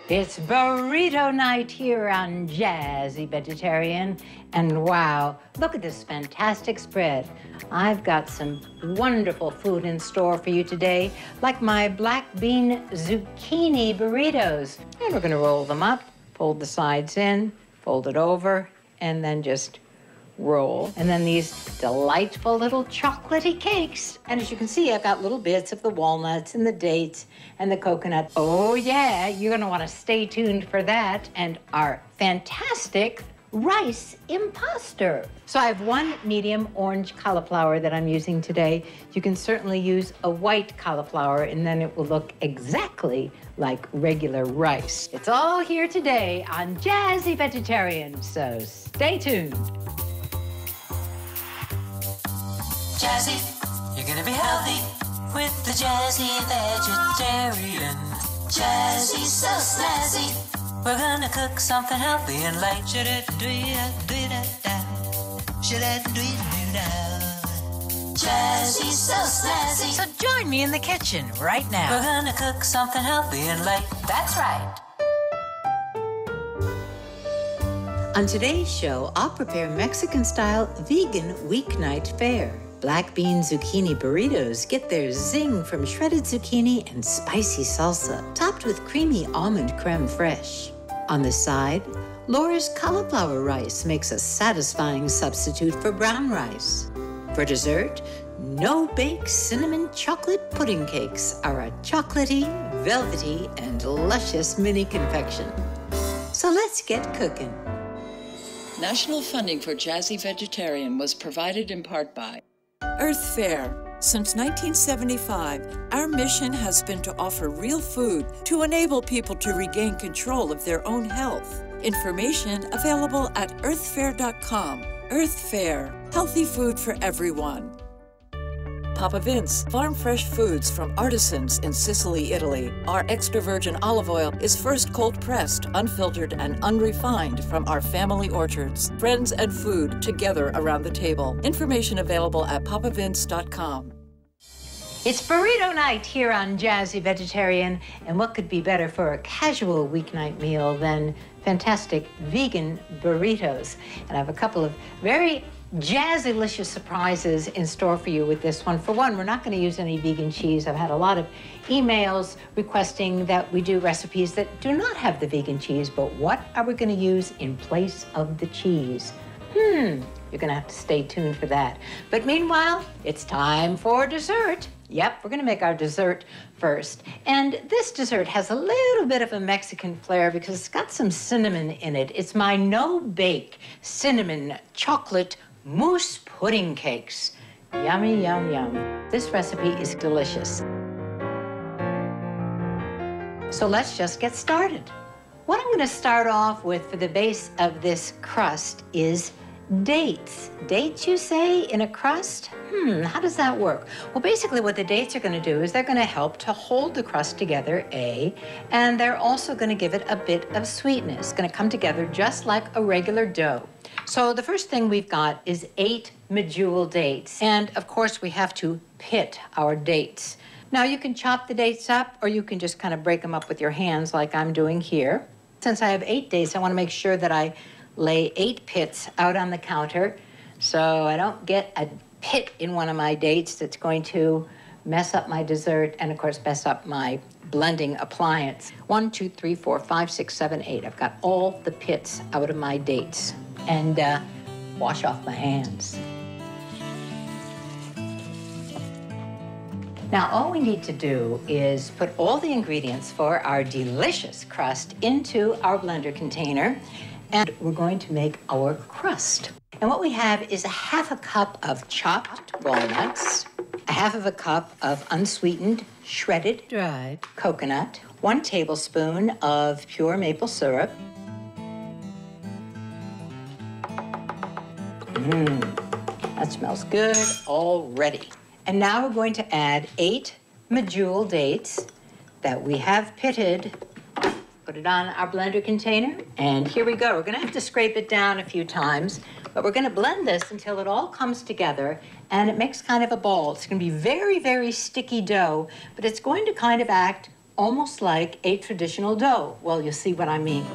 It's burrito night here on Jazzy Vegetarian. And wow, look at this fantastic spread. I've got some wonderful food in store for you today, like my black bean zucchini burritos. And we're gonna roll them up, fold the sides in, fold it over, and then just roll. And then these delightful little chocolatey cakes. And as you can see, I've got little bits of the walnuts and the dates and the coconut. Oh yeah, you're gonna wanna stay tuned for that. And our fantastic rice imposter. So I have one medium orange cauliflower that I'm using today. You can certainly use a white cauliflower and then it will look exactly like regular rice. It's all here today on Jazzy Vegetarian, so stay tuned. Jazzy, you're gonna be healthy with the Jazzy Vegetarian. Jazzy, so snazzy. We're gonna cook something healthy and light. Jazzy, so snazzy. So join me in the kitchen right now. We're gonna cook something healthy and light. That's right. On today's show, I'll prepare Mexican-style vegan weeknight fare. Black bean zucchini burritos get their zing from shredded zucchini and spicy salsa, topped with creamy almond creme fraiche. On the side, Laura's cauliflower rice makes a satisfying substitute for brown rice. For dessert, no-bake cinnamon chocolate pudding cakes are a chocolatey, velvety, and luscious mini confection. So let's get cooking. National funding for Jazzy Vegetarian was provided in part by Earth Fare. Since 1975, our mission has been to offer real food to enable people to regain control of their own health. Information available at earthfare.com. Earth Fare, healthy food for everyone. Papa Vince, farm fresh foods from artisans in Sicily, Italy. Our extra virgin olive oil is first cold pressed, unfiltered, and unrefined from our family orchards. Friends and food together around the table. Information available at papavince.com. It's burrito night here on Jazzy Vegetarian, and what could be better for a casual weeknight meal than fantastic vegan burritos? And I have a couple of very Jazzy-licious surprises in store for you with this one. For one, we're not going to use any vegan cheese. I've had a lot of emails requesting that we do recipes that do not have the vegan cheese, but what are we going to use in place of the cheese? You're going to have to stay tuned for that. But meanwhile, it's time for dessert. Yep, we're going to make our dessert first. And this dessert has a little bit of a Mexican flair because it's got some cinnamon in it. It's my no-bake cinnamon chocolate mousse pudding cakes. Yummy, yum, yum. This recipe is delicious. So let's just get started. What I'm going to start off with for the base of this crust is dates. Dates, you say, in a crust? How does that work? Well, basically what the dates are going to do is they're going to help to hold the crust together, and they're also going to give it a bit of sweetness. It's going to come together just like a regular dough. So the first thing we've got is 8 medjool dates. And of course, we have to pit our dates. Now, you can chop the dates up, or you can just kind of break them up with your hands like I'm doing here. Since I have 8 dates, I want to make sure that I lay 8 pits out on the counter so I don't get a pit in one of my dates that's going to mess up my dessert and, of course, mess up my blending appliance. 1, 2, 3, 4, 5, 6, 7, 8. I've got all the pits out of my dates. And wash off my hands. Now, all we need to do is put all the ingredients for our delicious crust into our blender container, and we're going to make our crust. And what we have is a 1/2 cup of chopped walnuts, a 1/2 cup of unsweetened, shredded, dried coconut, 1 tablespoon of pure maple syrup, that smells good already. And now we're going to add 8 medjool dates that we have pitted. Put it on our blender container, and here we go. We're gonna have to scrape it down a few times, but we're gonna blend this until it all comes together and it makes kind of a ball. It's gonna be very, very sticky dough, but it's going to kind of act almost like a traditional dough. Well, you'll see what I mean.